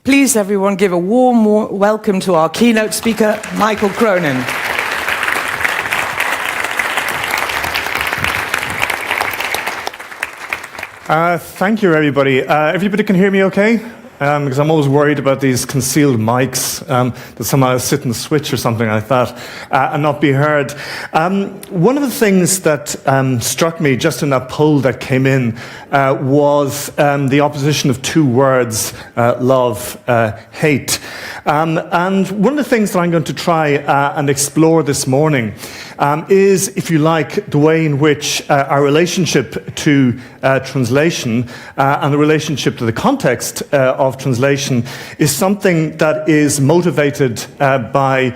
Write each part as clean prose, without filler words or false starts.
Please, everyone, give a warm welcome to our keynote speaker, Michael Cronin. Thank you, everybody. Everybody can hear me okay? Because I'm always worried about these concealed mics, that somehow I sit and switch or something like that and not be heard. One of the things that struck me just in that poll that came in was the opposition of two words, love, hate. And one of the things that I'm going to try and explore this morning is, if you like, the way in which our relationship to translation and the relationship to the context of translation is something that is motivated by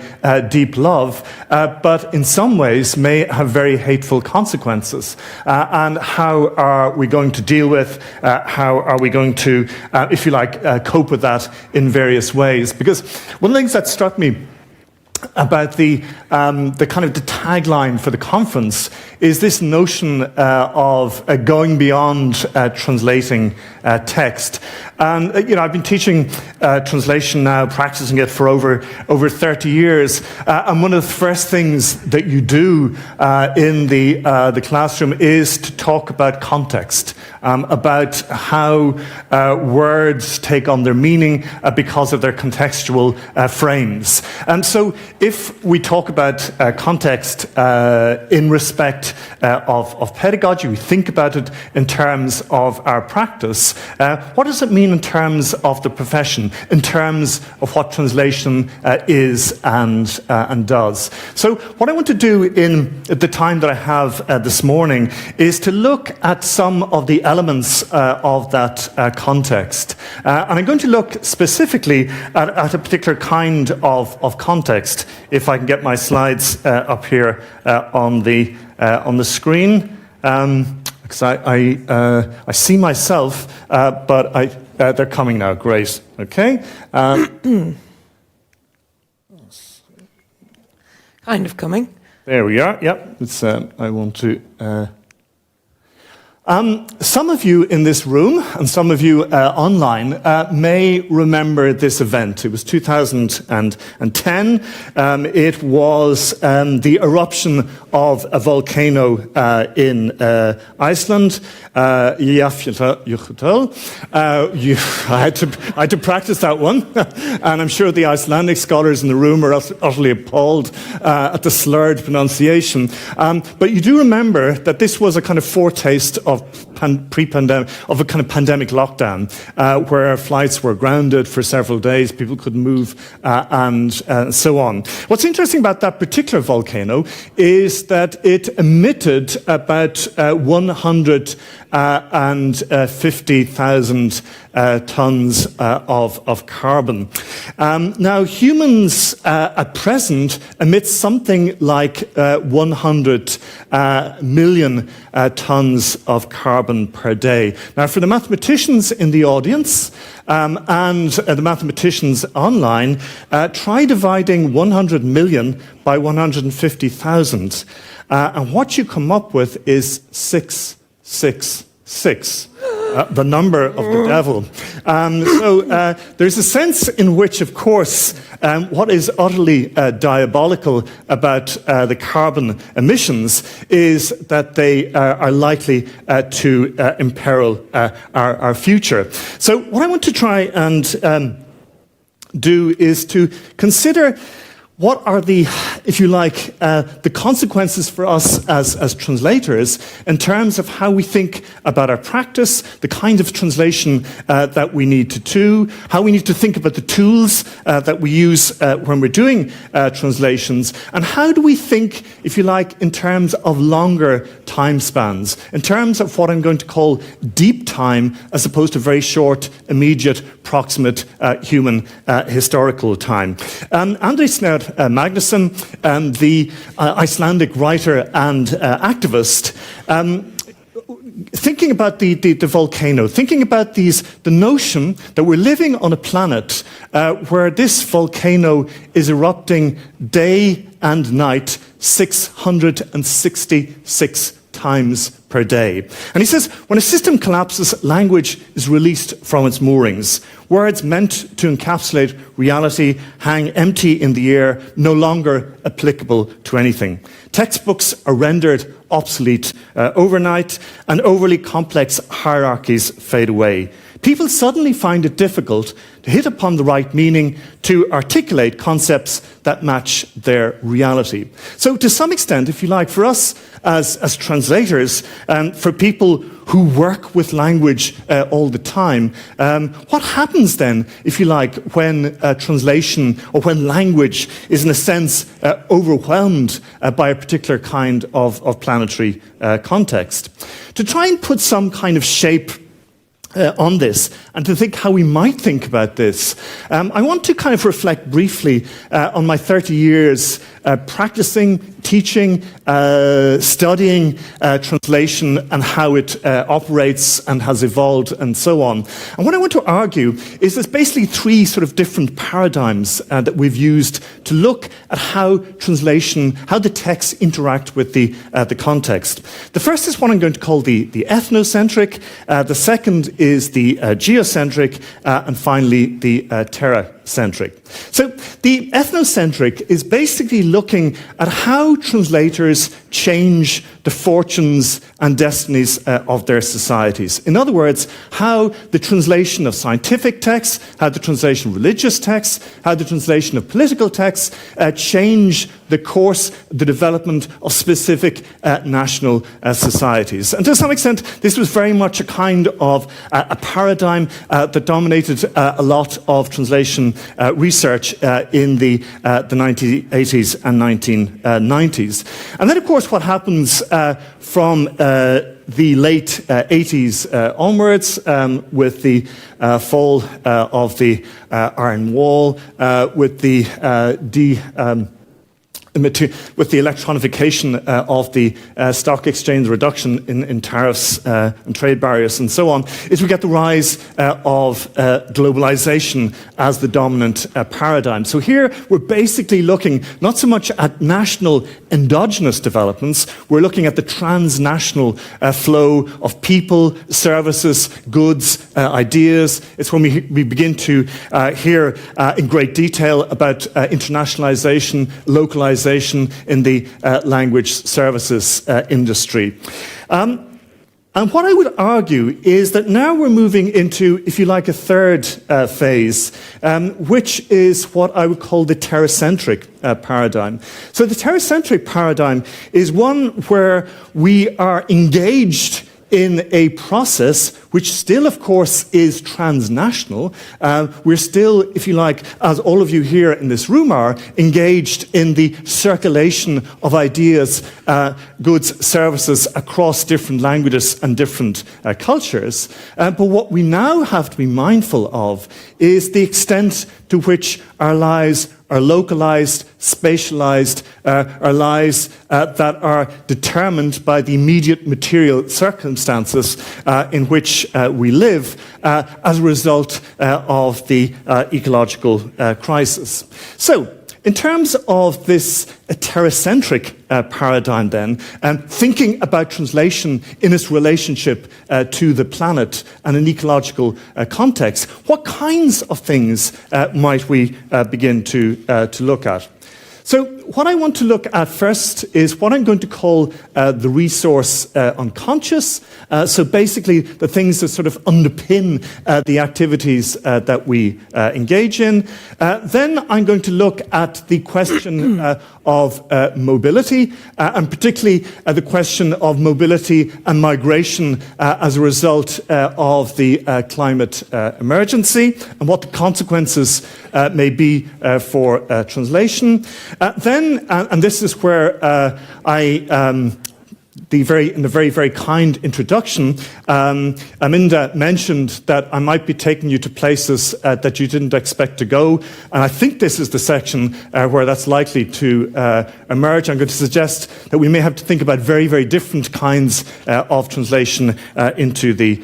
deep love, but in some ways may have very hateful consequences. And how are we going to deal with, how are we going to, if you like, cope with that in various ways? Because one of the things that struck me about the kind of the tagline for the conference is this notion of going beyond translating text. And I've been teaching translation now, practicing it for over 30 years. And one of the first things that you do in the classroom is to talk about context, about how words take on their meaning because of their contextual frames. And so if we talk about context in respect of pedagogy, we think about it in terms of our practice, what does it mean in terms of the profession, in terms of what translation is and does? So what I want to do in the time that I have this morning is to look at some of the elements of that context. And I'm going to look specifically at a particular kind of context. If I can get my slides up here on the screen, because I see myself, but they're coming now. Great. Okay. Kind of coming. There we are. Yep. It's. I want to. Some of you in this room and some of you online may remember this event. It was 2010. It was the eruption of a volcano in Iceland. Eyjafjallajökull. I had to practice that one, and I'm sure the Icelandic scholars in the room are utterly appalled at the slurred pronunciation. But you do remember that this was a kind of foretaste of pre-pandemic, of a kind of pandemic lockdown, where flights were grounded for several days, people couldn't move, and so on. What's interesting about that particular volcano is that it emitted about 150,000 tons of carbon. Now, humans at present emit something like 100 million tons of carbon per day. Now, for the mathematicians in the audience and the mathematicians online, try dividing 100 million by 150,000. And what you come up with is 666. The number of the devil. So there's a sense in which, of course, what is utterly diabolical about the carbon emissions is that they are likely to imperil our future. So what I want to try and do is to consider what are the, if you like, the consequences for us as translators in terms of how we think about our practice, the kind of translation that we need to do, how we need to think about the tools that we use when we're doing translations, and how do we think, if you like, in terms of longer time spans, in terms of what I'm going to call deep time as opposed to very short, immediate, proximate human historical time. André Snær Magnusson, the Icelandic writer and activist, thinking about the volcano, thinking about the notion that we're living on a planet where this volcano is erupting day and night 666 times per day. And he says, when a system collapses, language is released from its moorings. Words meant to encapsulate reality hang empty in the air, no longer applicable to anything. Textbooks are rendered obsolete overnight, and overly complex hierarchies fade away. People suddenly find it difficult to hit upon the right meaning, to articulate concepts that match their reality. So to some extent, if you like, for us as translators, for people who work with language all the time, what happens then, if you like, when translation or when language is in a sense overwhelmed by a particular kind of planetary context? To try and put some kind of shape on this, and to think how we might think about this, I want to kind of reflect briefly on my 30 years practicing, teaching, studying translation and how it operates and has evolved and so on. And what I want to argue is there's basically three sort of different paradigms that we've used to look at how translation, how the texts interact with the context. The first is what I'm going to call the ethnocentric, the second is the geocentric, and finally the terracentric. So the ethnocentric is basically looking at how translators change the fortunes and destinies of their societies. In other words, how the translation of scientific texts, how the translation of religious texts, how the translation of political texts change the course, the development of specific national societies. And to some extent, this was very much a kind of a paradigm that dominated a lot of translation research in the 1980s and 1990s. And then, of course, what happens from the late 80s onwards, with the fall of the Iron Wall, with the electronification of the stock exchange, reduction in tariffs and trade barriers and so on, is we get the rise of globalization as the dominant paradigm. So here we're basically looking not so much at national endogenous developments, we're looking at the transnational flow of people, services, goods, ideas. It's when we begin to hear in great detail about internationalization, localization, in the language services industry. And what I would argue is that now we're moving into, if you like, a third phase, which is what I would call the terracentric paradigm. So the terracentric paradigm is one where we are engaged in a process which still, of course, is transnational. We're still, if you like, as all of you here in this room are, engaged in the circulation of ideas, goods, services across different languages and different cultures. But what we now have to be mindful of is the extent to which our lives are localized, spatialized, are lives that are determined by the immediate material circumstances in which we live as a result of the ecological crisis. So, in terms of this terracentric paradigm then, thinking about translation in its relationship to the planet and an ecological context, what kinds of things might we begin to look at? So what I want to look at first is what I'm going to call the resource unconscious. So basically the things that sort of underpin the activities that we engage in. Then I'm going to look at the question of mobility, and particularly the question of mobility and migration as a result of the climate emergency, and what the consequences may be for translation. Then, and this is where in the very kind introduction, Aminda mentioned that I might be taking you to places that you didn't expect to go, and I think this is the section where that's likely to emerge. I'm going to suggest that we may have to think about very different kinds of translation into the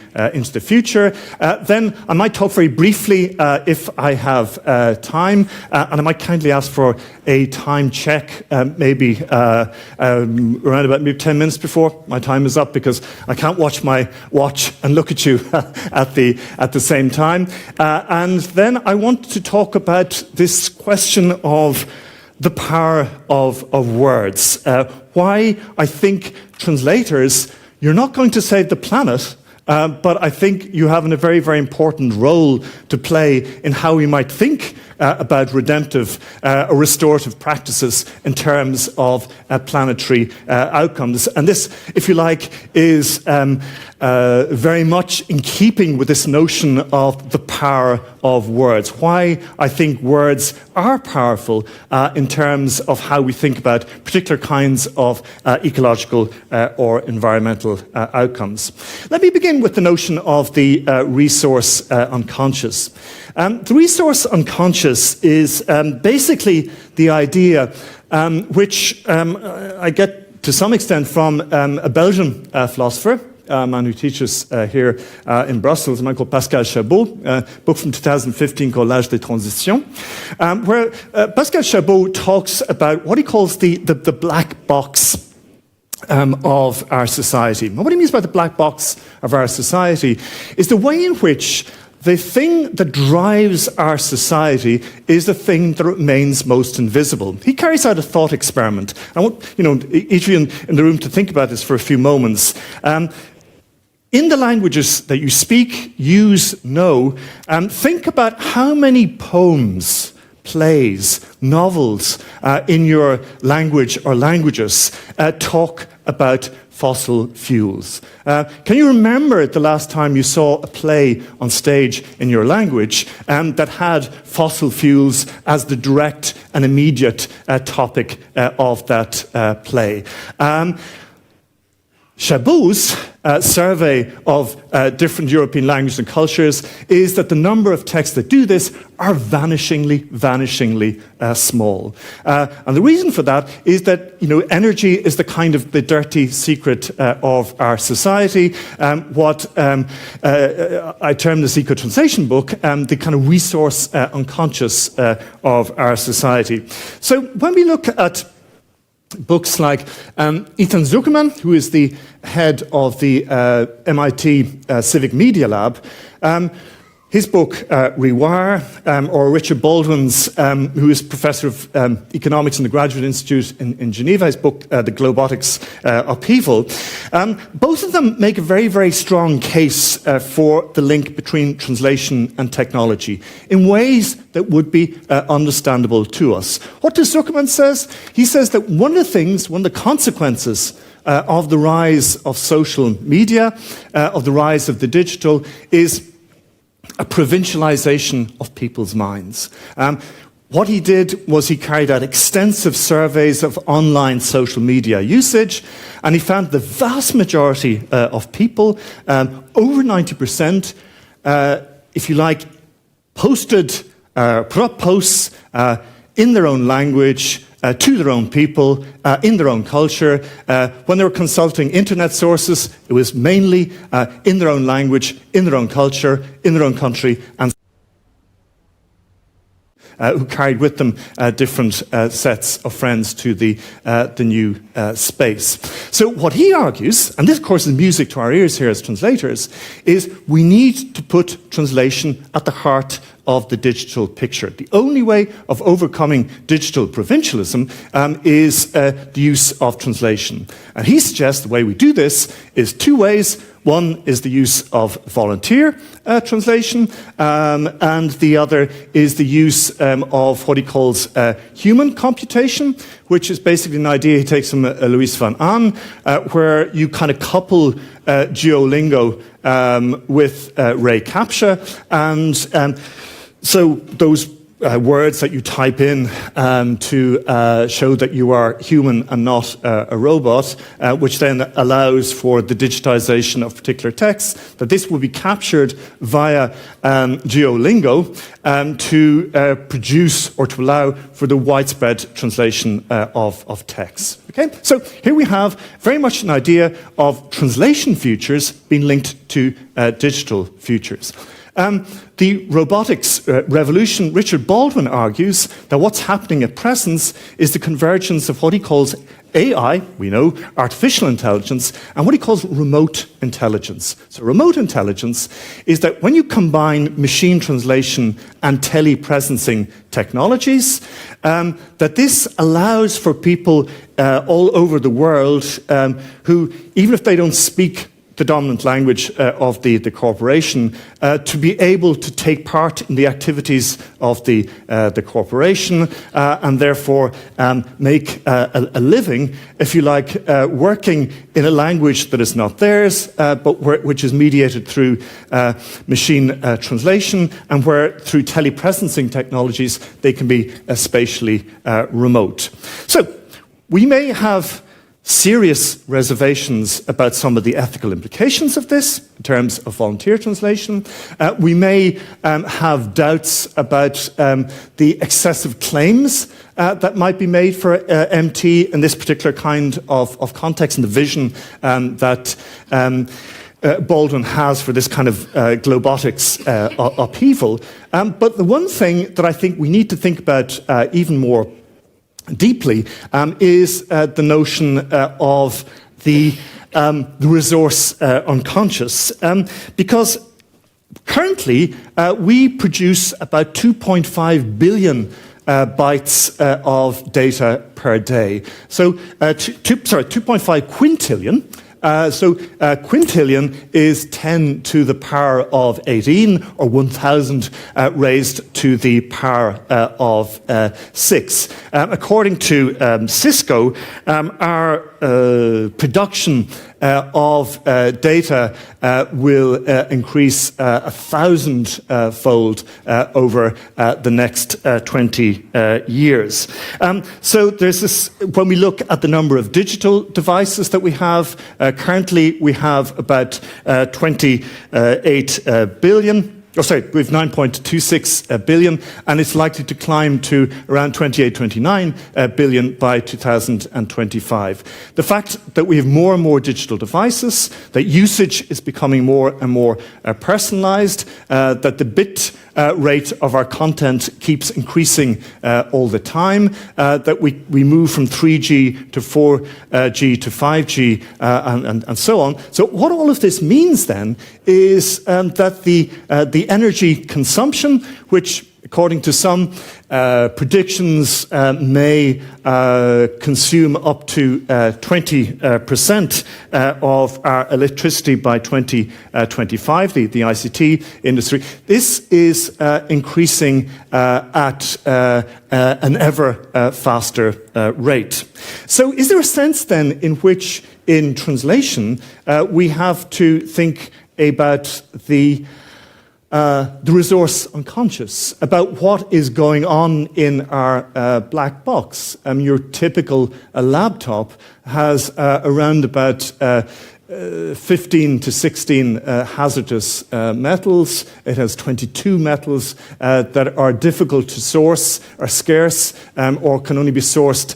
future. Then I might talk very briefly, if I have time, and I might kindly ask for a time check, maybe around about maybe 10 minutes before my time is up because I can't watch my watch and look at you at the same time. And then I want to talk about this question of the power of words. Why I think translators, you're not going to save the planet, but I think you have a very, very important role to play in how we might think about redemptive or restorative practices in terms of planetary outcomes. And this, if you like, is very much in keeping with this notion of the power of words. Why I think words are powerful in terms of how we think about particular kinds of ecological or environmental outcomes. Let me begin with the notion of the resource unconscious. The resource unconscious is basically the idea which I get to some extent from a Belgian philosopher, a man who teaches here in Brussels, a man called Pascal Chabot, a book from 2015 called L'âge des transitions, where Pascal Chabot talks about what he calls the black box of our society. And what he means by the black box of our society is the way in which the thing that drives our society is the thing that remains most invisible. He carries out a thought experiment. I want each of you in the room to think about this for a few moments. In the languages that you speak, use, know, think about how many poems, plays, novels in your language or languages talk about fossil fuels. Can you remember the last time you saw a play on stage in your language that had fossil fuels as the direct and immediate topic of that play? Chabot's survey of different European languages and cultures is that the number of texts that do this are vanishingly small. And the reason for that is that energy is the kind of the dirty secret of our society. What I term the Secret Translation book, the kind of resource unconscious of our society. So when we look at books like Ethan Zuckerman, who is the head of the MIT Civic Media Lab, his book, Rewire, or Richard Baldwin's, who is professor of economics in the Graduate Institute in Geneva, his book, The Globotics Upheaval, both of them make a very, very strong case for the link between translation and technology in ways that would be understandable to us. What does Zuckerman says? He says that one of the consequences of the rise of social media, of the rise of the digital, is a provincialization of people's minds. What he did was he carried out extensive surveys of online social media usage, and he found the vast majority of people, over 90%, if you like, put up posts in their own language, to their own people, in their own culture. When they were consulting internet sources, it was mainly in their own language, in their own culture, in their own country, and who carried with them different sets of friends to the new space. So what he argues, and this of course is music to our ears here as translators, is we need to put translation at the heart of the digital picture. The only way of overcoming digital provincialism is the use of translation. And he suggests the way we do this is two ways. One is the use of volunteer translation, and the other is the use of what he calls human computation, which is basically an idea he takes from Louis van Aan, where you kind of couple Duolingo with Ray Captcha, and so those words that you type in to show that you are human and not a robot, which then allows for the digitization of particular texts, that this will be captured via Duolingo to produce or to allow for the widespread translation of texts. Okay? So here we have very much an idea of translation futures being linked to digital futures. The robotics revolution, Richard Baldwin argues that what's happening at present is the convergence of what he calls AI, we know, artificial intelligence, and what he calls remote intelligence. So remote intelligence is that when you combine machine translation and telepresencing technologies, that this allows for people all over the world who, even if they don't speak the dominant language of the corporation, to be able to take part in the activities of the corporation and therefore make a living, if you like, working in a language that is not theirs, but which is mediated through machine translation, and where through telepresencing technologies they can be spatially remote. So we may have serious reservations about some of the ethical implications of this in terms of volunteer translation. We may have doubts about the excessive claims that might be made for MT in this particular kind of context, and the vision that Baldwin has for this kind of globotics upheaval. But the one thing that I think we need to think about even more deeply is the notion of the resource unconscious, because currently we produce about 2.5 billion bytes of data per day. So, 2.5 quintillion. Quintillion is 10 to the power of 18, or 1,000 raised to the power of 6. According to Cisco, our production of data will increase 1,000-fold over the next 20 years. So there's this, when we look at the number of digital devices that we have, currently we have about 28 billion. We have 9.26 billion, and it's likely to climb to around 28, 29 billion by 2025. The fact that we have more and more digital devices, that usage is becoming more and more personalized, that the bit rate of our content keeps increasing all the time, that we move from 3G to 4G to 5G and so on. So what all of this means then is that the energy consumption, which according to some predictions may consume up to 20% of our electricity by 2025, the ICT industry. This is increasing at an ever faster rate. So is there a sense then in which in translation we have to think about the resource unconscious, about what is going on in our black box? Your typical laptop has around about 15 to 16 hazardous metals. It has 22 metals that are difficult to source, are scarce, or can only be sourced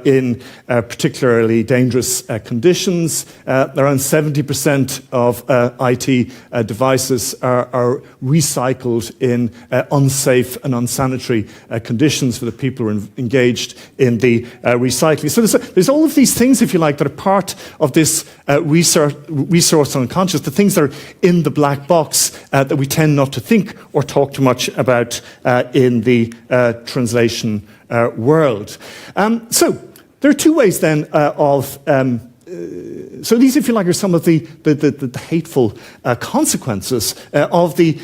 in particularly dangerous conditions. Around 70% of IT devices are recycled in unsafe and unsanitary conditions for the people who are engaged in the recycling. So there's all of these things, if you like, that are part of this resource unconscious, the things that are in the black box that we tend not to think or talk too much about in the translation world. So there are two ways then of so these, if you like, are some of the hateful consequences of the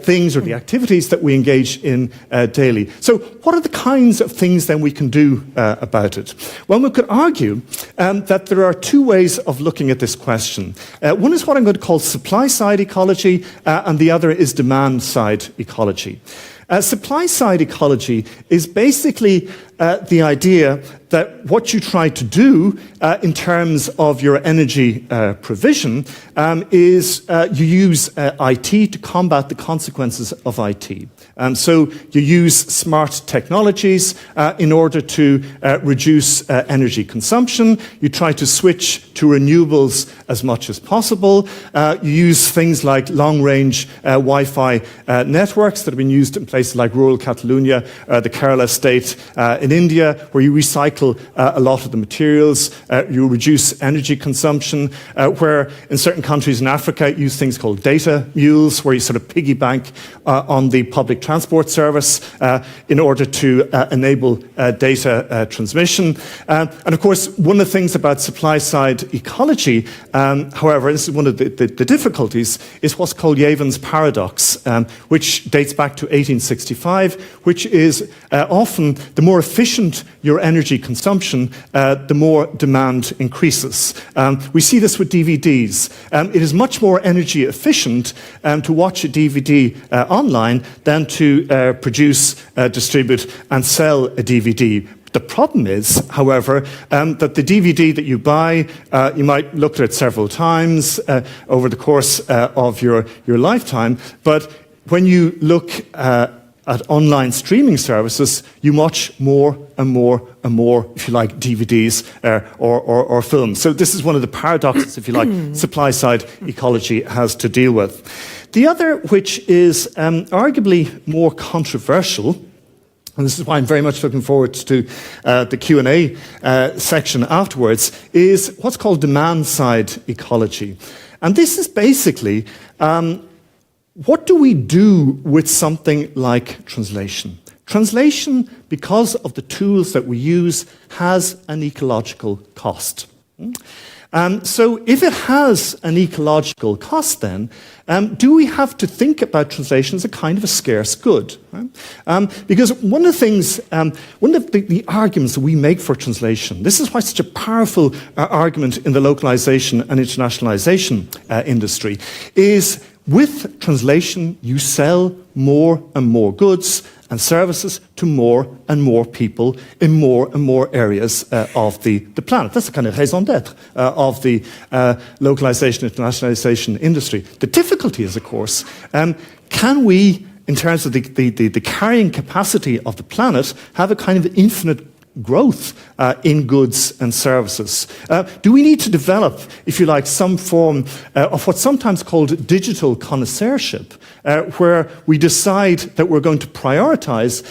things or the activities that we engage in daily. So what are the kinds of things then we can do about it? Well, we could argue that there are two ways of looking at this question. One is what I'm going to call supply-side ecology, and the other is demand-side ecology. Supply-side ecology is basically the idea that what you try to do in terms of your energy provision is you use IT to combat the consequences of IT. So you use smart technologies in order to reduce energy consumption. You try to switch to renewables as much as possible. You use things like long-range Wi-Fi networks that have been used in places places like rural Catalonia, the Kerala state in India, where you recycle a lot of the materials, you reduce energy consumption, where in certain countries in Africa you use things called data mules, where you sort of piggy bank on the public transport service in order to enable data transmission. And of course, one of the things about supply-side ecology, however, and this is one of the difficulties, is what's called Yevon's paradox, which dates back to 1865, which is often the more efficient your energy consumption, the more demand increases. We see this with DVDs. It is much more energy efficient to watch a DVD online than to produce, distribute, and sell a DVD. The problem is, however, that the DVD that you buy, you might look at it several times over the course of your lifetime, but when you look at online streaming services, you watch more and more and more, if you like, DVDs or films. So this is one of the paradoxes, if you like, supply-side ecology has to deal with. The other, which is arguably more controversial, and this is why I'm very much looking forward to the Q&A section afterwards, is what's called demand-side ecology. And this is basically, what do we do with something like translation? Translation, because of the tools that we use, has an ecological cost. So if it has an ecological cost then, do we have to think about translation as a kind of a scarce good? Right? Because one of the things, one of the arguments that we make for translation, this is why it's such a powerful argument in the localization and internationalization industry, is with translation you sell more and more goods and services to more and more people in more and more areas of the planet. That's the kind of raison d'etre of the localization and internationalization industry. The difficulty is, of course, can we, in terms of the carrying capacity of the planet, have a kind of infinite growth in goods and services? Do we need to develop, if you like, some form of what's sometimes called digital connoisseurship, where we decide that we're going to prioritize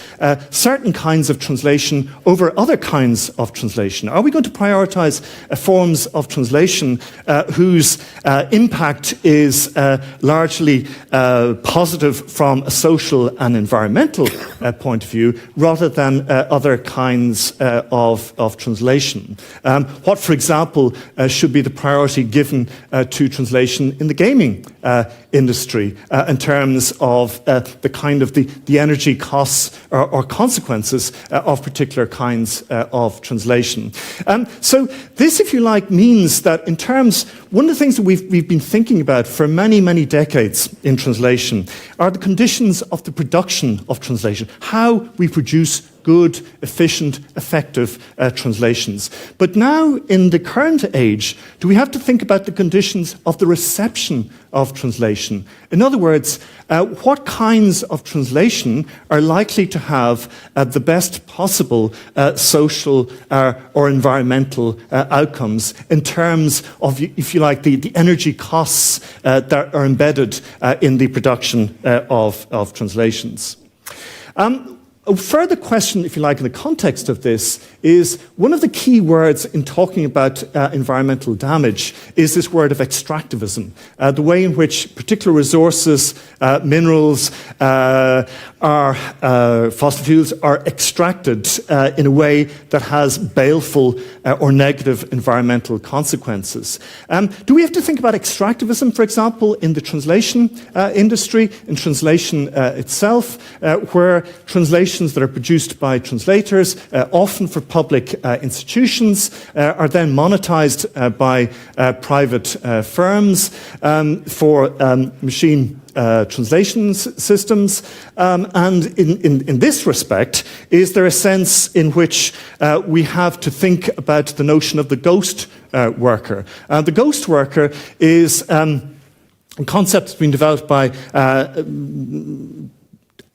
certain kinds of translation over other kinds of translation? Are we going to prioritize forms of translation whose impact is largely positive from a social and environmental point of view, rather than other kinds of translation? What, for example, should be the priority given to translation in the gaming industry in terms of the kind of the energy costs or consequences of particular kinds of translation? So this, if you like, means that in terms, one of the things that we've been thinking about for many, many decades in translation are the conditions of the production of translation, how we produce good, efficient, effective translations. But now, in the current age, do we have to think about the conditions of the reception of translation? In other words, what kinds of translation are likely to have the best possible social or environmental outcomes in terms of, if you like, the energy costs that are embedded in the production of translations? A further question, if you like, in the context of this is one of the key words in talking about environmental damage is this word of extractivism, the way in which particular resources, minerals, fossil fuels are extracted in a way that has baleful or negative environmental consequences. Do we have to think about extractivism, for example, in the translation industry, in translation itself, where translations that are produced by translators, often for public institutions, are then monetized by private firms for machine translation systems, and in this respect, is there a sense in which we have to think about the notion of the ghost worker? The ghost worker is a concept that's been developed by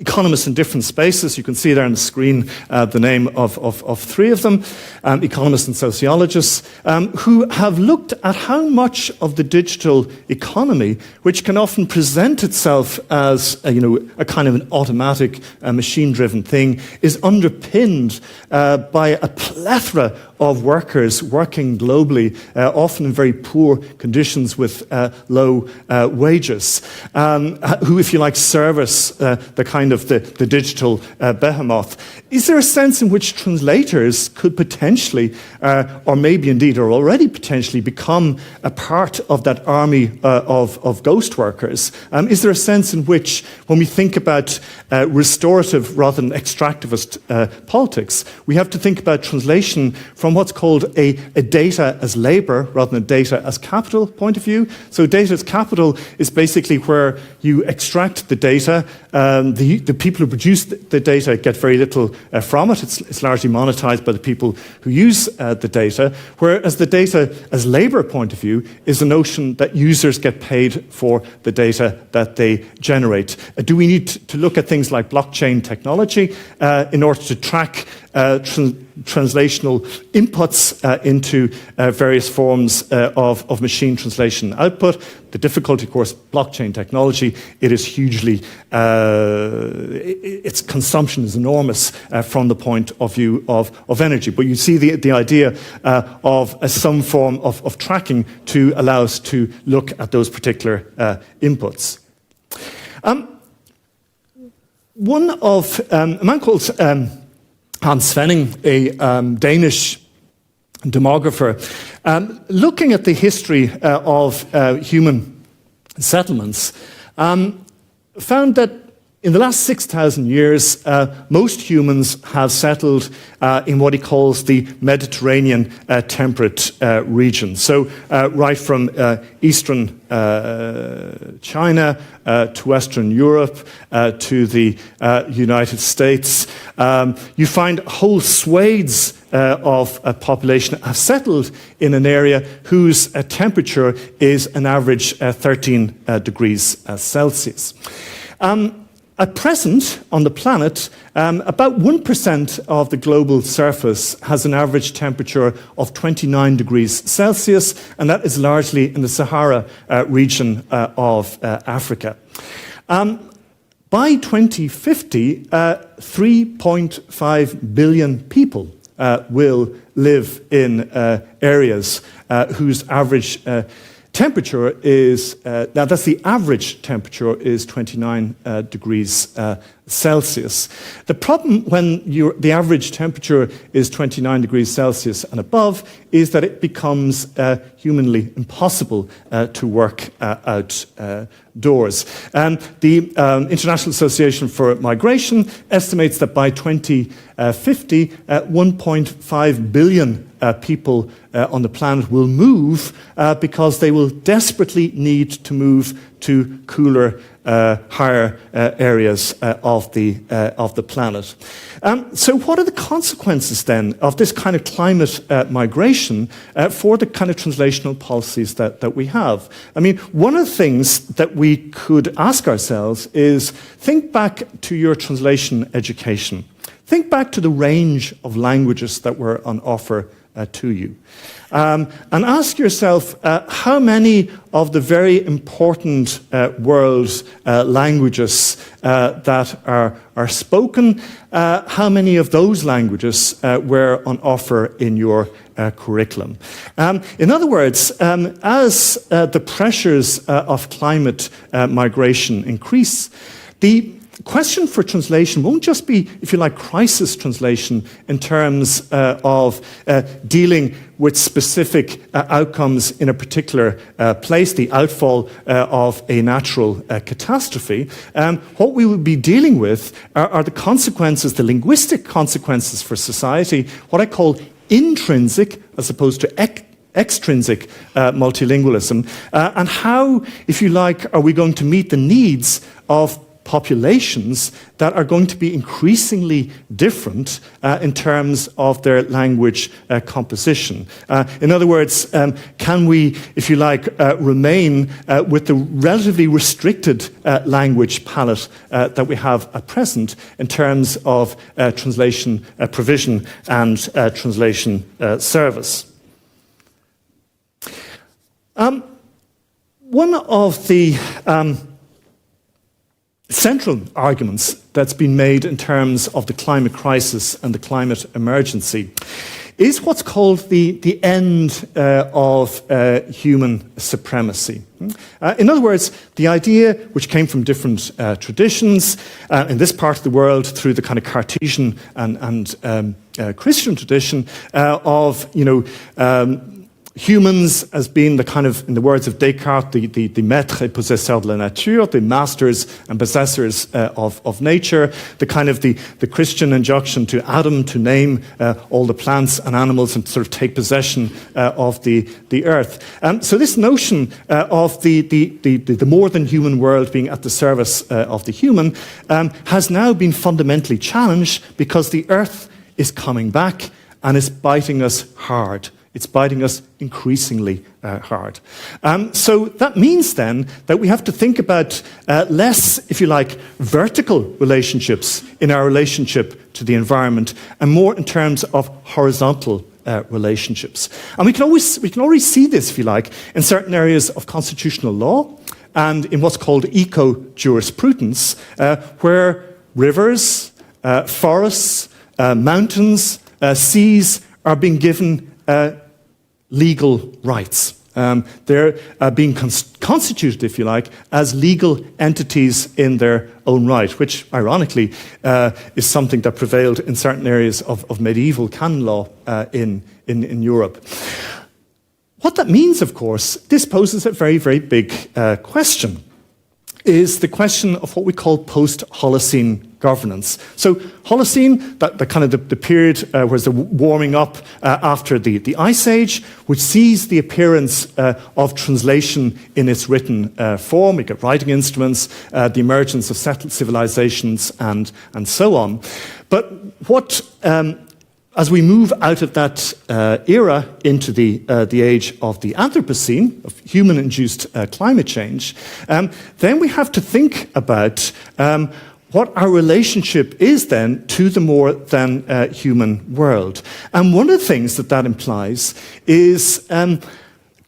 economists in different spaces. You can see there on the screen the name of three of them, economists and sociologists, who have looked at how much of the digital economy, which can often present itself as a kind of an automatic, machine-driven thing, is underpinned by a plethora of workers working globally, often in very poor conditions with low wages, who, if you like, service the kind of the digital behemoth. Is there a sense in which translators could potentially, or maybe indeed are already potentially, become a part of that army of ghost workers? Is there a sense in which, when we think about restorative rather than extractivist politics, we have to think about translation from what's called a data as labor rather than a data as capital point of view? So data as capital is basically where you extract the data. The people who produce the data get very little from it. It's largely monetized by the people who use the data, whereas the data as labor point of view is the notion that users get paid for the data that they generate. Do we need to look at things like blockchain technology in order to track translational inputs into various forms of machine translation output? The difficulty, of course, blockchain technology, it is hugely, its consumption is enormous from the point of view of energy. But you see the idea of some form of tracking to allow us to look at those particular inputs. One of a man called Hans Svenning, a Danish demographer, looking at the history of human settlements, found that in the last 6,000 years, most humans have settled in what he calls the Mediterranean temperate region. So right from eastern China to Western Europe to the United States. You find whole swathes of a population have settled in an area whose temperature is an average 13 degrees Celsius. At present, on the planet, about 1% of the global surface has an average temperature of 29 degrees Celsius, and that is largely in the Sahara region of Africa. By 2050, 3.5 billion people will live in areas whose average temperature is, now that's the average temperature, is 29 degrees Celsius. The problem when the average temperature is 29 degrees Celsius and above is that it becomes humanly impossible to work outdoors. The International Association for Migration estimates that by 2050, 1.5 billion people on the planet will move because they will desperately need to move to cooler, higher areas of the planet. So what are the consequences then of this kind of climate migration for the kind of translational policies that we have? I mean, one of the things that we could ask ourselves is think back to your translation education. Think back to the range of languages that were on offer to you. And ask yourself how many of the very important world languages that are spoken, how many of those languages were on offer in your curriculum. In other words, as the pressures of climate migration increase, the question for translation won't just be, if you like, crisis translation in terms of dealing with specific outcomes in a particular place, the outfall of a natural catastrophe. What we will be dealing with are the consequences, the linguistic consequences for society, what I call intrinsic as opposed to extrinsic multilingualism, and how, if you like, are we going to meet the needs of populations that are going to be increasingly different in terms of their language composition. In other words, can we, if you like, remain with the relatively restricted language palette that we have at present in terms of translation provision and translation service? One of the central arguments that's been made in terms of the climate crisis and the climate emergency is what's called the end of human supremacy. In other words, the idea, which came from different traditions in this part of the world through the kind of Cartesian and Christian tradition of, humans as being the kind of, in the words of Descartes, the maîtres et possesseurs de la nature, the masters and possessors of nature, the kind of the Christian injunction to Adam to name all the plants and animals and sort of take possession of the earth. So this notion of the more than human world being at the service of the human has now been fundamentally challenged because the earth is coming back and is biting us hard. It's biting us increasingly hard. So that means then that we have to think about less, if you like, vertical relationships in our relationship to the environment and more in terms of horizontal relationships. And we can already see this, if you like, in certain areas of constitutional law and in what's called eco-jurisprudence, where rivers, forests, mountains, seas are being given legal rights. They're being constituted, if you like, as legal entities in their own right, which, ironically, is something that prevailed in certain areas of medieval canon law in Europe. What that means, of course, this poses a very, very big question, is the question of what we call post-holocene governance. So Holocene, the kind of the period where there's the warming up after the Ice Age, which sees the appearance of translation in its written form. We get writing instruments, the emergence of settled civilizations, and so on. But what as we move out of that era into the age of the Anthropocene, of human-induced climate change, then we have to think about what our relationship is then to the more than human world. And one of the things that implies is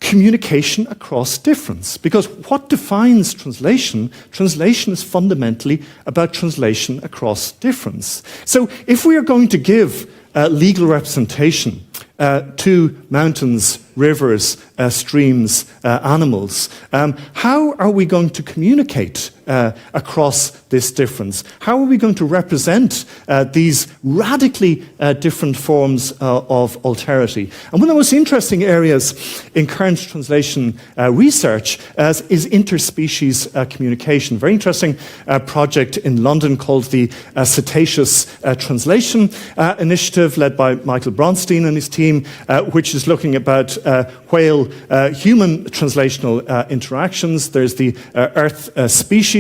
communication across difference. Because what defines translation? Translation is fundamentally about translation across difference. So if we are going to give legal representation to mountains, rivers, streams, animals, how are we going to communicate across this difference? How are we going to represent these radically different forms of alterity? And one of the most interesting areas in current translation research is interspecies communication. Very interesting project in London called the Cetaceous Translation Initiative, led by Michael Bronstein and his team, which is looking about whale-human translational interactions. There's the Earth Species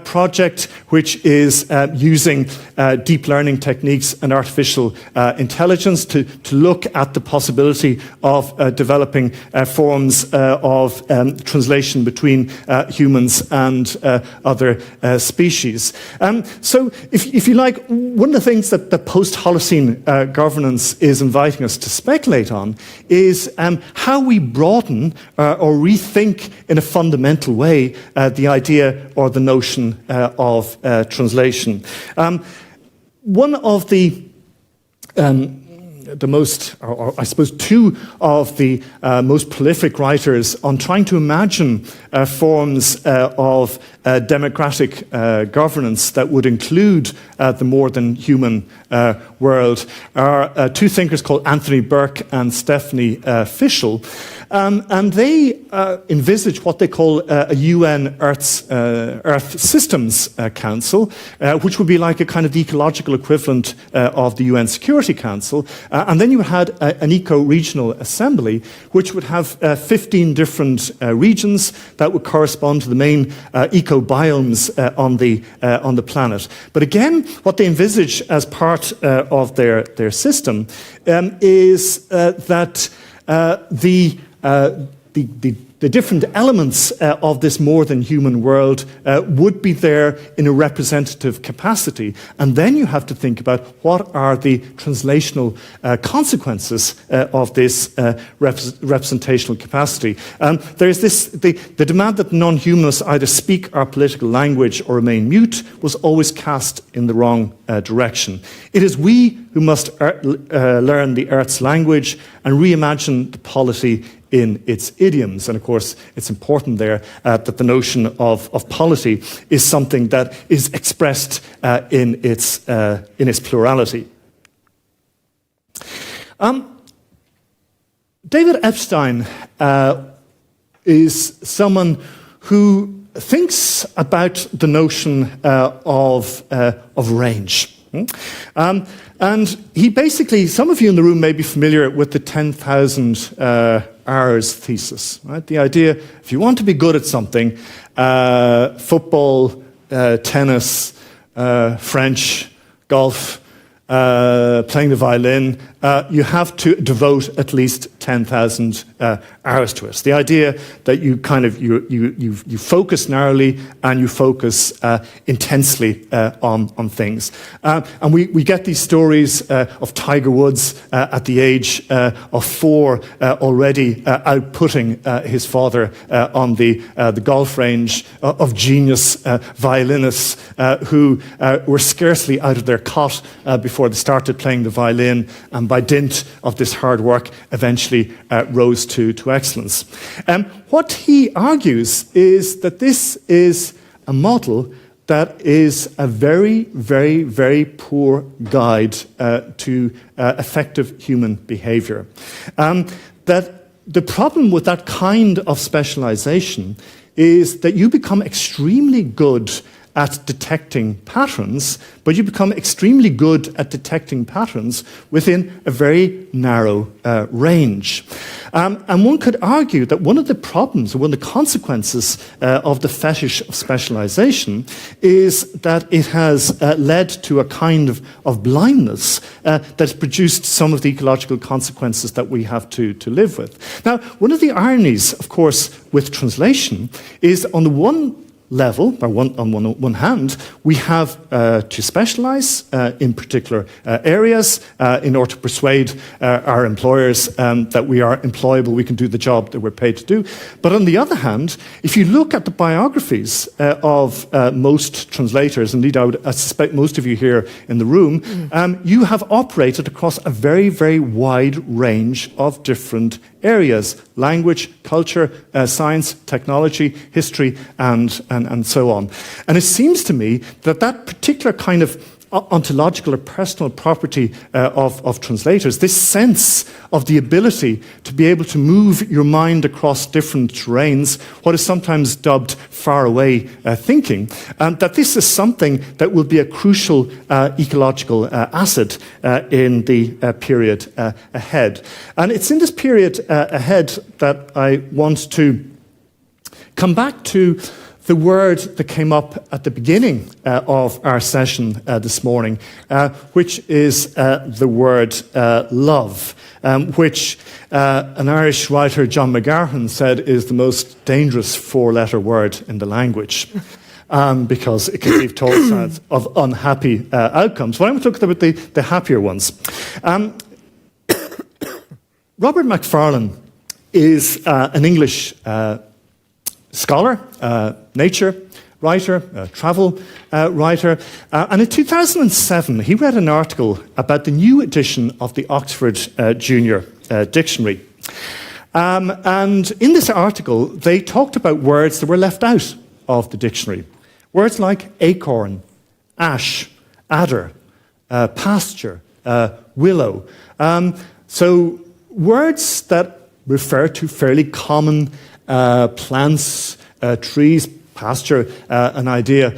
project, which is using deep learning techniques and artificial intelligence to look at the possibility of developing forms of translation between humans and other species. So, if you like, one of the things that the post-Holocene governance is inviting us to speculate on is how we broaden or rethink in a fundamental way the idea or the notion of translation. One of the most, or I suppose two of the most prolific writers on trying to imagine forms of democratic governance that would include the more than human world are two thinkers called Anthony Burke and Stephanie Fishel. And they envisage what they call a UN Earth Systems Council, which would be like a kind of the ecological equivalent of the UN Security Council. And then you had an eco-regional assembly, which would have 15 different regions that would correspond to the main eco-biomes on the planet. But again, what they envisage as part of their system is that the different elements of this more than human world would be there in a representative capacity. And then you have to think about what are the translational consequences of this representational capacity. There's the demand that non-humanists either speak our political language or remain mute was always cast in the wrong direction. It is we who must learn the Earth's language and reimagine the polity in its idioms. And of course, it's important there that the notion of polity is something that is expressed in its plurality. David Epstein is someone who thinks about the notion of range. And he basically, some of you in the room may be familiar with the 10,000 hours thesis, right? The idea, if you want to be good at something, football, tennis, French, golf, playing the violin, you have to devote at least 10,000 hours to it. The idea that you kind of you focus narrowly and you focus intensely on things, and we get these stories of Tiger Woods at the age of 4 already outputting his father on the golf range, of genius violinists who were scarcely out of their cot before they started playing the violin, and by dint of this hard work, eventually rose to excellence. What he argues is that this is a model that is a very, very, very poor guide to effective human behavior. That the problem with that kind of specialization is that you become extremely good at detecting patterns, but you become extremely good at detecting patterns within a very narrow range. And one could argue that one of the problems, or one of the consequences of the fetish of specialization is that it has led to a kind of blindness that has produced some of the ecological consequences that we have to live with. Now, one of the ironies, of course, with translation is on the one level, on one hand, we have to specialize in particular areas in order to persuade our employers that we are employable, we can do the job that we're paid to do. But on the other hand, if you look at the biographies of most translators, indeed I suspect most of you here in the room, you have operated across a very, very wide range of different areas: language, culture, science, technology, history, and so on. And it seems to me that that particular kind of ontological or personal property of translators, this sense of the ability to be able to move your mind across different terrains, what is sometimes dubbed faraway thinking, that this is something that will be a crucial ecological asset in the period ahead. And it's in this period ahead that I want to come back to the word that came up at the beginning of our session this morning, which is the word love, which an Irish writer, John McGarhan, said is the most dangerous four-letter word in the language. Because it can leave told signs of unhappy outcomes. But I'm going to talk about the happier ones. Robert Macfarlane is an English scholar, nature writer, travel writer, and in 2007 he read an article about the new edition of the Oxford Junior Dictionary. And in this article they talked about words that were left out of the dictionary. Words like acorn, ash, adder, pasture, willow. So words that refer to fairly common plants, trees, pasture, an idea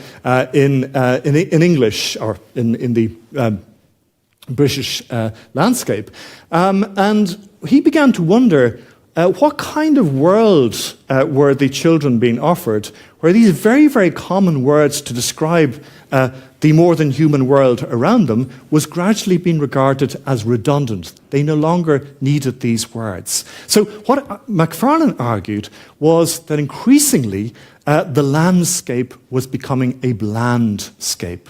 in English or in the British landscape. And he began to wonder what kind of world were the children being offered, where these very, very common words to describe the more than human world around them was gradually being regarded as redundant. They no longer needed these words. So what Macfarlane argued was that increasingly the landscape was becoming a blandscape.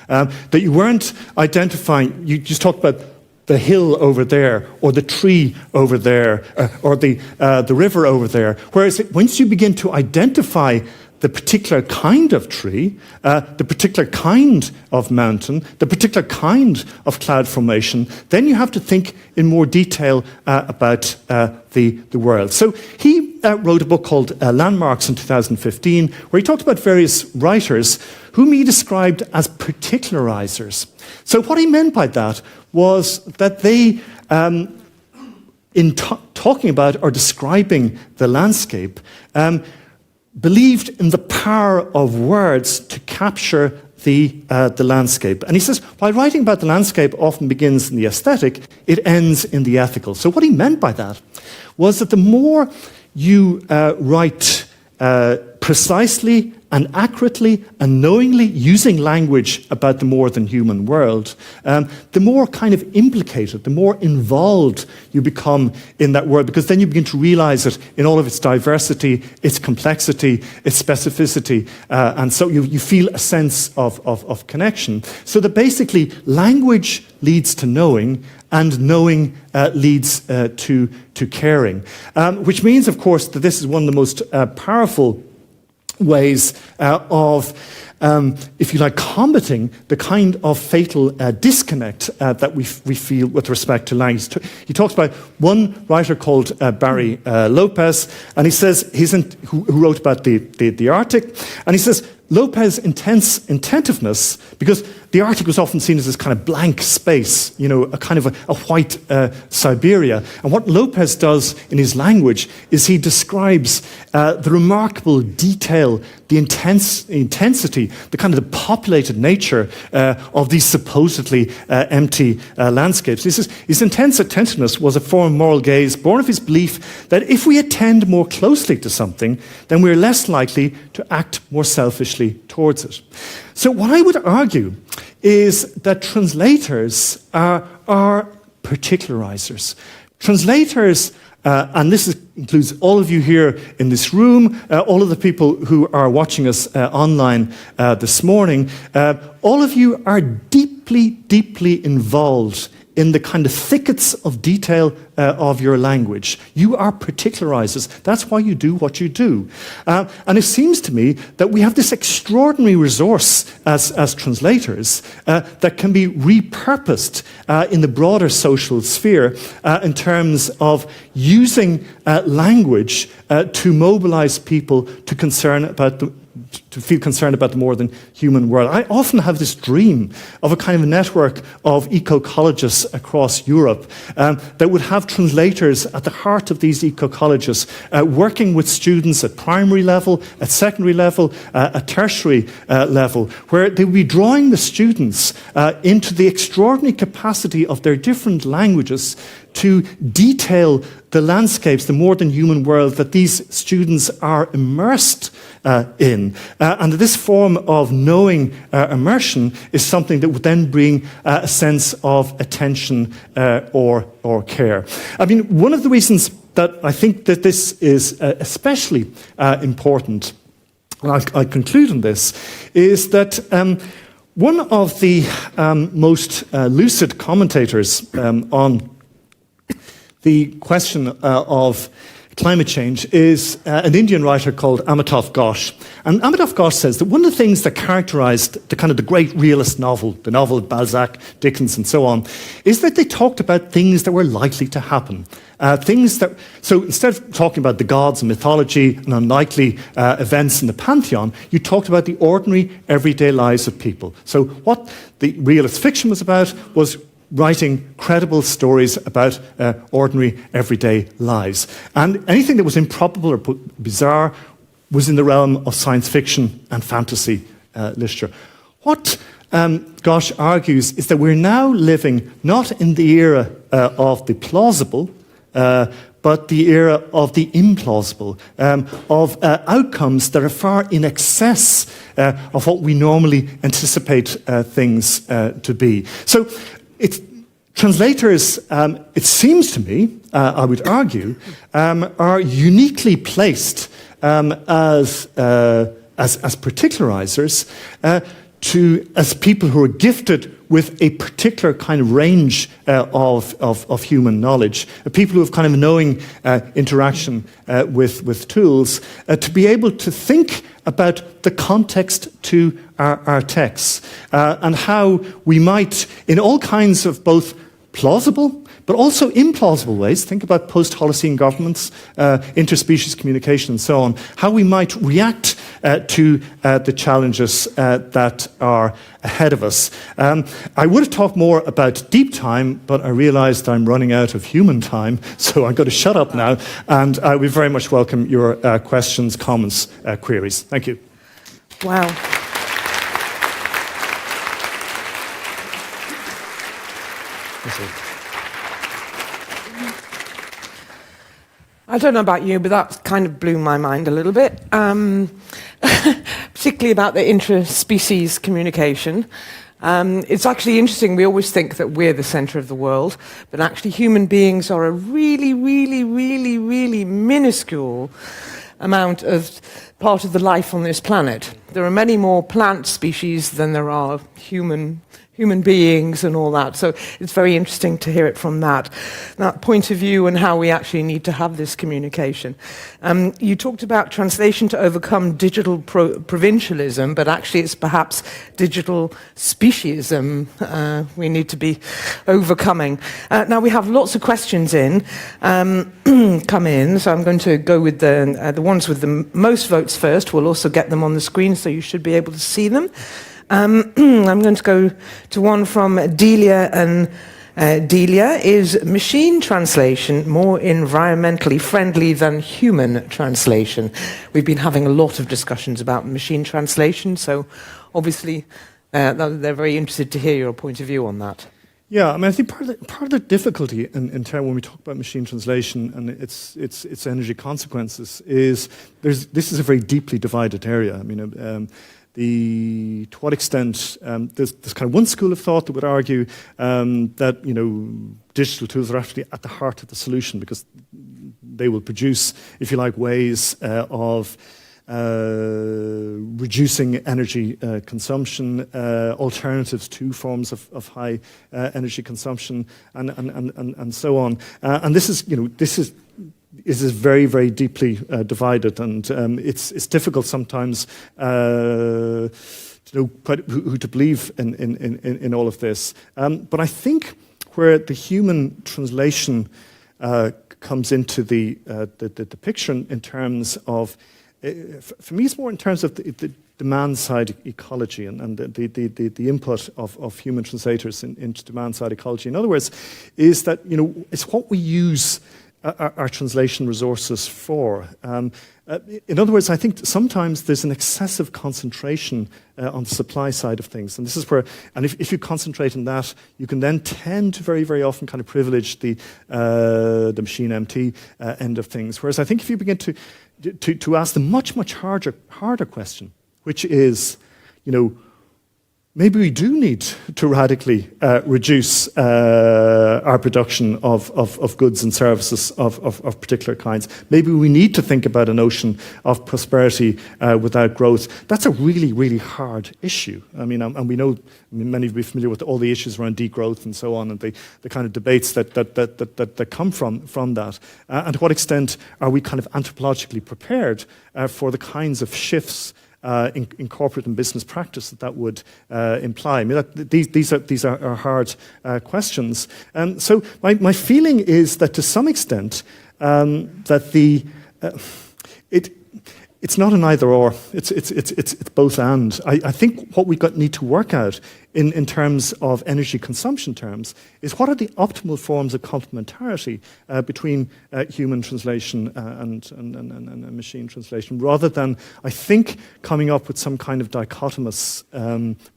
That you weren't identifying, you just talked about the hill over there, or the tree over there, or the river over there. Whereas once you begin to identify the particular kind of tree, the particular kind of mountain, the particular kind of cloud formation, then you have to think in more detail about the world. So he wrote a book called Landmarks in 2015, where he talked about various writers whom he described as particularizers. So what he meant by that was that they, in talking about or describing the landscape, believed in the power of words to capture the landscape. And he says, while writing about the landscape often begins in the aesthetic, it ends in the ethical. So what he meant by that was that the more you write precisely and accurately and knowingly using language about the more than human world, the more kind of implicated, the more involved you become in that world, because then you begin to realize it in all of its diversity, its complexity, its specificity, and so you feel a sense of connection. So that basically language leads to knowing, and knowing leads to caring, which means, of course, that this is one of the most powerful ways of, if you like, combating the kind of fatal disconnect that we feel with respect to language. He talks about one writer called Barry Lopez, and he says, who wrote about the Arctic, and he says, Lopez's intense intentiveness, because the Arctic was often seen as this kind of blank space, a kind of a white Siberia. And what Lopez does in his language is he describes the remarkable detail, the intensity, the kind of the populated nature of these supposedly empty landscapes. He says his intense attentiveness was a form of moral gaze born of his belief that if we attend more closely to something, then we're less likely to act more selfishly towards it. So what I would argue is that translators are particularizers. Translators, and this includes all of you here in this room, all of the people who are watching us online this morning, all of you are deeply, deeply involved in the kind of thickets of detail of your language. You are particularizers. That's why you do what you do. And it seems to me that we have this extraordinary resource as translators that can be repurposed in the broader social sphere in terms of using language to mobilize people to feel concerned about the more than human world. I often have this dream of a kind of network of eco-ecologists across Europe that would have translators at the heart of these eco-ecologists, working with students at primary level, at secondary level, at tertiary level, where they would be drawing the students into the extraordinary capacity of their different languages to detail the landscapes, the more than human world that these students are immersed in. And this form of knowing immersion is something that would then bring a sense of attention or care. I mean, one of the reasons that I think that this is especially important, and I conclude on this, is that one of the most lucid commentators on the question of climate change is an Indian writer called Amitav Ghosh. And Amitav Ghosh says that one of the things that characterized the great realist novel, the novel of Balzac, Dickens, and so on, is that they talked about things that were likely to happen. So instead of talking about the gods and mythology and unlikely events in the pantheon, you talked about the ordinary, everyday lives of people. So what the realist fiction was about was writing credible stories about ordinary, everyday lives. And anything that was improbable or bizarre was in the realm of science fiction and fantasy literature. What Gosh argues is that we're now living not in the era of the plausible, but the era of the implausible, of outcomes that are far in excess of what we normally anticipate things to be. So translators, it seems to me, I would argue, are uniquely placed as particularizers as people who are gifted with a particular kind of range of human knowledge, people who have kind of knowing interaction with tools, to be able to think about the context to our texts and how we might, in all kinds of both plausible but also implausible ways, think about post-holocene governments, interspecies communication and so on, how we might react to the challenges that are ahead of us. I would have talked more about deep time, but I realized I'm running out of human time, so I'm going to shut up now, and we very much welcome your questions, comments, queries. Thank you. Wow. I don't know about you, but that kind of blew my mind a little bit, particularly about the interspecies communication. It's actually interesting. We always think that we're the center of the world, but actually human beings are a really, really, really, really minuscule amount of part of the life on this planet. There are many more plant species than there are human beings and all that. So it's very interesting to hear it from that point of view and how we actually need to have this communication. You talked about translation to overcome digital provincialism, but actually it's perhaps digital speciesism we need to be overcoming. Now we have lots of questions come in, so I'm going to go with the ones with the most votes first. We'll also get them on the screen, so you should be able to see them. I'm going to go to one from Delia, and Delia, is machine translation more environmentally friendly than human translation? We've been having a lot of discussions about machine translation, so obviously they're very interested to hear your point of view on that. Yeah, I mean, I think part of the difficulty in terms when we talk about machine translation and its energy consequences is this is a very deeply divided area. I mean, to what extent there's kind of one school of thought that would argue that digital tools are actually at the heart of the solution because they will produce, if you like, ways of reducing energy consumption, alternatives to forms of high energy consumption, and so on. And this is very, very deeply divided, and it's difficult sometimes to know who to believe in all of this. But I think where the human translation comes into the picture in terms of, for me, it's more in terms of the demand-side ecology and the input of human translators into demand-side ecology. In other words, is that it's what we use our translation resources for. In other words, I think sometimes there's an excessive concentration on the supply side of things. And this is where, and if you concentrate on that, you can then tend to very, very often kind of privilege the machine MT end of things. Whereas I think if you begin to ask the much, much harder question, which is, maybe we do need to radically reduce our production of goods and services of particular kinds. Maybe we need to think about a notion of prosperity without growth. That's a really, really hard issue. I mean, and we know, many of you are familiar with all the issues around degrowth and so on, and the kind of debates that come from that. And to what extent are we kind of anthropologically prepared for the kinds of shifts in corporate and business practice that would imply? I mean, these are hard questions. So my feeling is that to some extent that it's not an either or. It's both and. I think what we need to work out in terms of energy consumption terms is what are the optimal forms of complementarity between human translation and machine translation, rather than, I think, coming up with some kind of dichotomous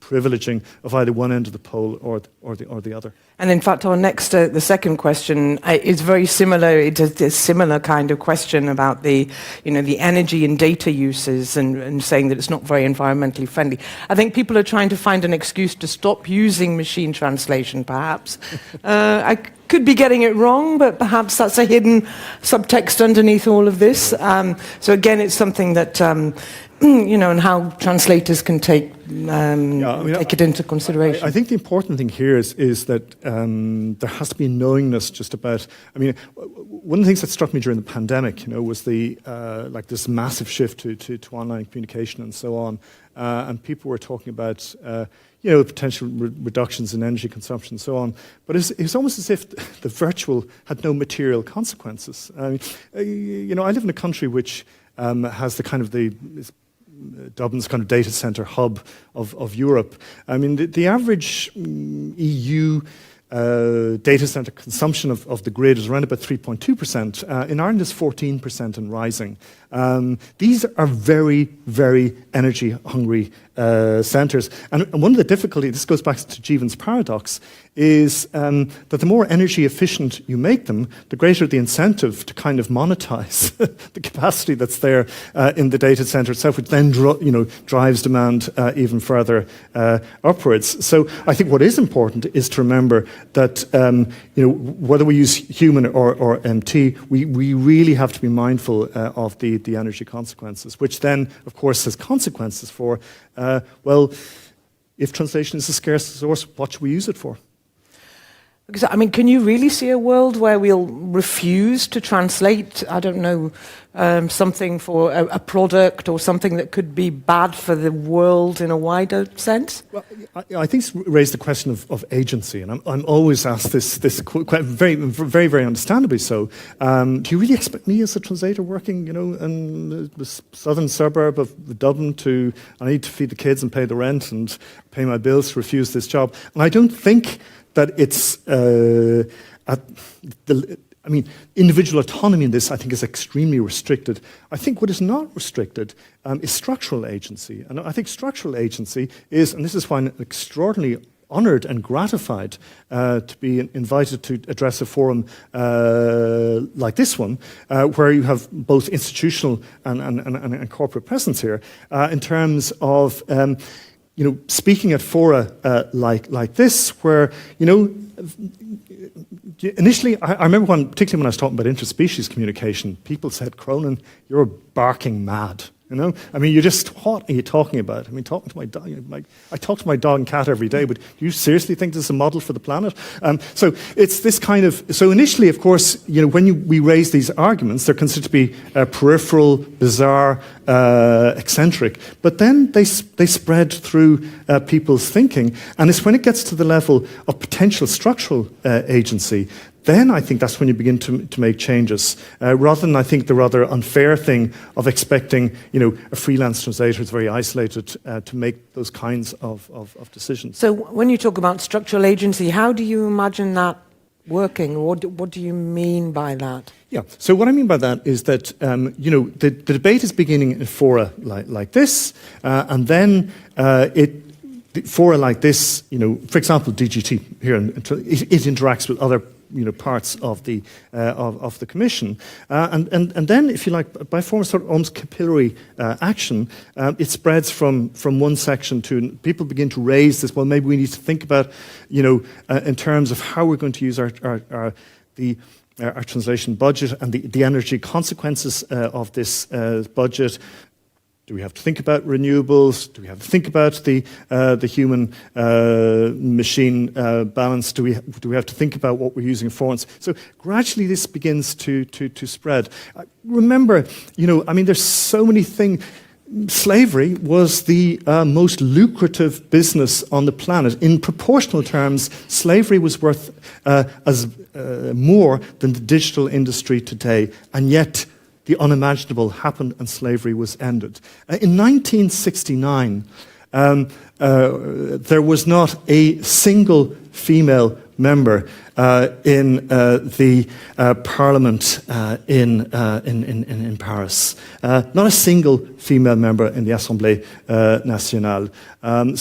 privileging of either one end of the pole or the other. And in fact, our next, the second question is very similar. It's a similar kind of question about the energy and data uses and saying that it's not very environmentally friendly. I think people are trying to find an excuse to stop using machine translation, perhaps. I could be getting it wrong, but perhaps that's a hidden subtext underneath all of this. So again, it's something that, and how translators can take it into consideration. I think the important thing here is that there has to be knowingness just about. I mean, one of the things that struck me during the pandemic, was the this massive shift to online communication and so on, and people were talking about potential reductions in energy consumption and so on. But it's almost as if the virtual had no material consequences. I live in a country which has the kind of Dublin's kind of data center hub of Europe. I mean, the average EU data center consumption of the grid is around about 3.2%. In Ireland, it's 14% and rising. These are very, very energy hungry centres. And one of the difficulties, this goes back to Jeevan's paradox, is that the more energy efficient you make them, the greater the incentive to kind of monetize the capacity that's there in the data centre itself, which then drives demand even further upwards. So I think what is important is to remember that whether we use human or MT, we really have to be mindful of the energy consequences, which then, of course, has consequences for, if translation is a scarce resource, what should we use it for? Because, I mean, can you really see a world where we'll refuse to translate, I don't know, something for a product or something that could be bad for the world in a wider sense? Well, I think it's raised the question of agency, and I'm always asked this very, very, very understandably so. Do you really expect me as a translator working, in the southern suburb of Dublin I need to feed the kids and pay the rent and pay my bills to refuse this job? And I don't think that it's individual autonomy in this, I think, is extremely restricted. I think what is not restricted is structural agency. And I think structural agency is, and this is why I'm extraordinarily honoured and gratified to be invited to address a forum like this one, where you have both institutional and corporate presence here, in terms of speaking at fora like this, where, initially, I remember particularly when I was talking about interspecies communication, people said, Cronin, you're barking mad. I mean, what are you talking about? I mean, talking to my dog, I talk to my dog and cat every day, but do you seriously think this is a model for the planet? So it's this kind of, so initially, of course, when we raise these arguments, they're considered to be peripheral, bizarre, eccentric, but then they spread through people's thinking, and it's when it gets to the level of potential structural agency, then I think that's when you begin to make changes, rather than, I think, the rather unfair thing of expecting, a freelance translator who's very isolated to make those kinds of decisions. So when you talk about structural agency, how do you imagine that working? What do you mean by that? Yeah, so what I mean by that is that, the debate is beginning in fora like this, and then fora like this, for example, DGT here, it interacts with other parts of the commission, and then, if you like, by form of sort of almost capillary action, it spreads from one section to people begin to raise this. Well, maybe we need to think about, in terms of how we're going to use our translation budget and the energy consequences of this budget. Do we have to think about renewables? Do we have to think about the human machine balance? Do we have to think about what we're using for? So gradually this begins to spread. Remember, there's so many things. Slavery was the most lucrative business on the planet. In proportional terms, slavery was worth more than the digital industry today, and yet the unimaginable happened and slavery was ended. In 1969, there was not a single female member in the Parliament in Paris. Not a single female member in the Assemblée Nationale. And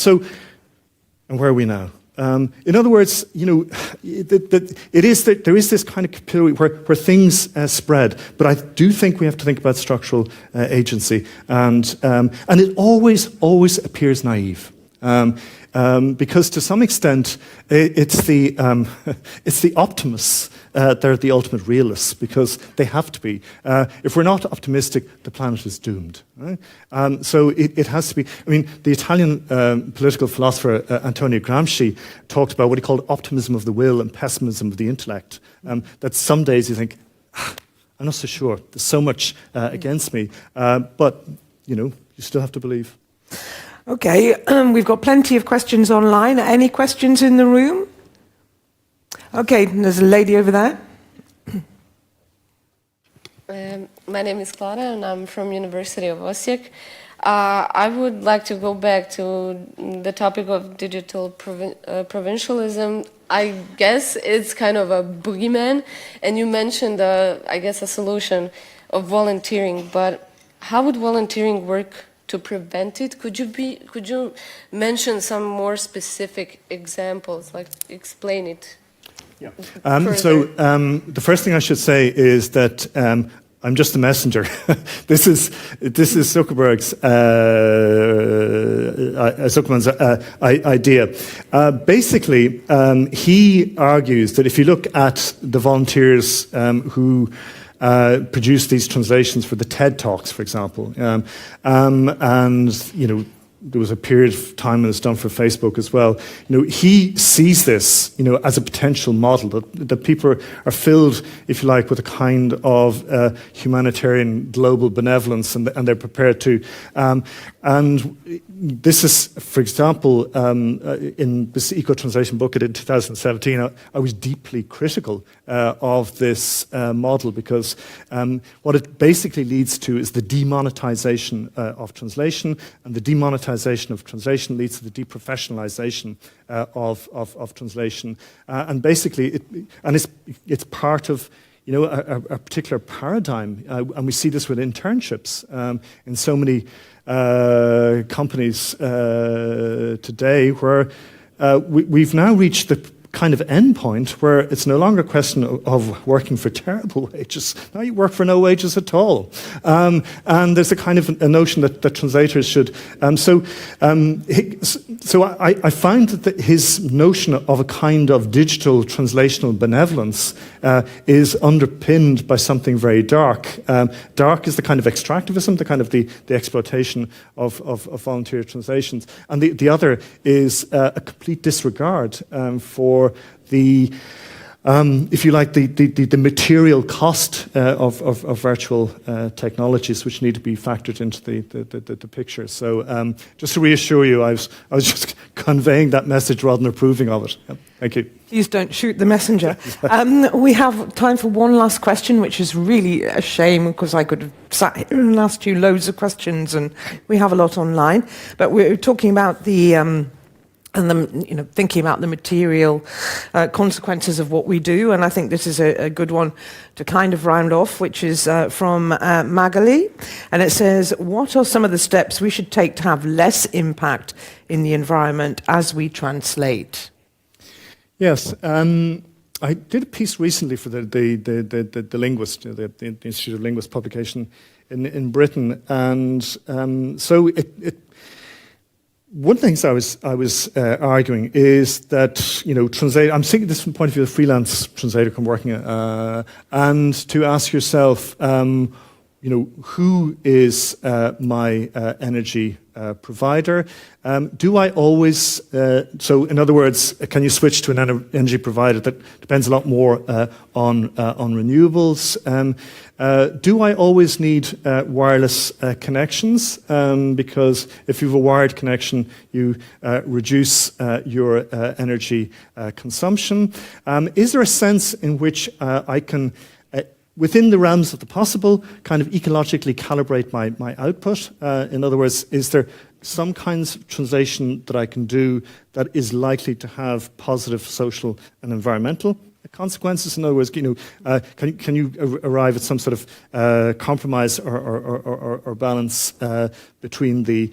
where are we now? In other words, there is this kind of capillary where things spread, but I do think we have to think about structural agency, and it always appears naive. Because to some extent, it's the optimists that are the ultimate realists, because they have to be. If we're not optimistic, the planet is doomed. Right? So it has to be. I mean, the Italian political philosopher Antonio Gramsci talked about what he called optimism of the will and pessimism of the intellect. That some days you think, I'm not so sure. There's so much against me, but you still have to believe. Okay, we've got plenty of questions online. Any questions in the room? Okay, there's a lady over there. My name is Clara, and I'm from University of Osijek. I would like to go back to the topic of digital provincialism. I guess it's kind of a boogeyman, and you mentioned, I guess, a solution of volunteering. But how would volunteering work to prevent it? Could you mention some more specific examples, like explain it? Yeah. The first thing I should say is that I'm just a messenger. This is Zuckerberg's idea. Basically, he argues that if you look at the volunteers who produced these translations for the TED Talks, for example, and there was a period of time when it's done for Facebook as well. He sees this, as a potential model that people are filled, if you like, with a kind of humanitarian global benevolence, and they're prepared to. And this is, for example, in this eco-translation book I did in 2017, I was deeply critical of this model, because what it basically leads to is the demonetization of translation, and the demonetization of translation leads to the deprofessionalization of translation, and basically, it's part of a particular paradigm, and we see this with internships in so many companies today, where we've now reached the kind of end point where it's no longer a question of working for terrible wages. Now you work for no wages at all. And there's a kind of a notion that translators should... So I find that his notion of a kind of digital translational benevolence is underpinned by something very dark. Dark is the kind of extractivism, the kind of the exploitation of volunteer translations. And the other is a complete disregard for the, if you like, the material cost of virtual technologies, which need to be factored into the picture. So just to reassure you, I was just conveying that message rather than approving of it. Yeah, thank you. Please don't shoot the messenger. We have time for one last question, which is really a shame, because I could have sat here and asked you loads of questions, and we have a lot online. But we're talking about thinking about the material consequences of what we do, and I think this is a good one to kind of round off, which is from Magali, and it says, what are some of the steps we should take to have less impact in the environment as we translate? Yes, I did a piece recently for the Linguist, the Institute of Linguists publication in Britain, and so it one of the things I was arguing is that, translate. I'm thinking this from the point of view of a freelance translator I'm working at, and to ask yourself, who is my energy provider? Do I always, so in other words, can you switch to an energy provider that depends a lot more on renewables? Do I always need wireless connections? Because if you have a wired connection, you reduce your energy consumption. Is there a sense in which I can, within the realms of the possible, kind of ecologically calibrate my output? In other words, is there some kinds of translation that I can do that is likely to have positive social and environmental consequences? In other words, can you arrive at some sort of compromise or balance between the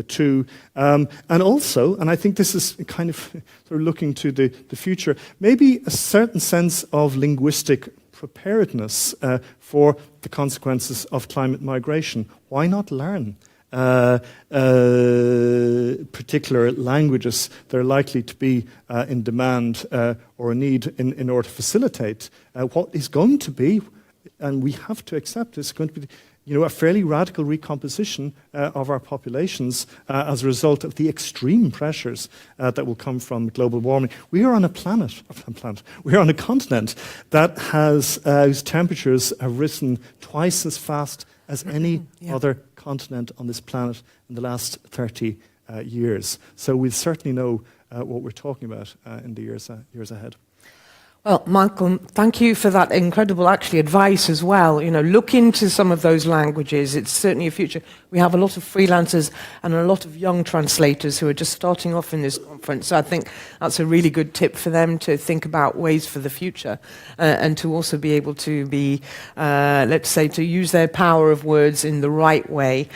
two? And also, and I think this is kind of sort of looking to the future, maybe a certain sense of linguistic preparedness for the consequences of climate migration. Why not learn particular languages that are likely to be in demand or a need in order to facilitate what is going to be, and we have to accept it's going to be a fairly radical recomposition of our populations as a result of the extreme pressures that will come from global warming. We are on a we are on a continent that has whose temperatures have risen twice as fast as any other continent on this planet in the last 30 years. So we certainly know what we're talking about in the years ahead. Well, Michael, thank you for that incredible, advice as well. Look into some of those languages. It's certainly a future. We have a lot of freelancers and a lot of young translators who are just starting off in this conference. So I think that's a really good tip for them to think about ways for the future and to also be able to be, let's say, to use their power of words in the right way,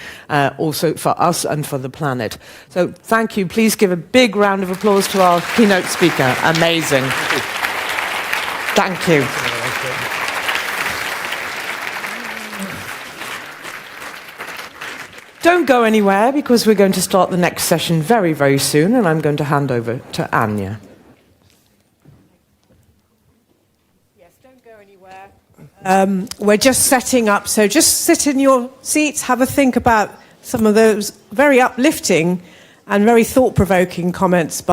also for us and for the planet. So thank you. Please give a big round of applause to our keynote speaker. Amazing. Thank you. Don't go anywhere because we're going to start the next session very, very soon, and I'm going to hand over to Anya. Yes, don't go anywhere. We're just setting up, so just sit in your seats, have a think about some of those very uplifting and very thought-provoking comments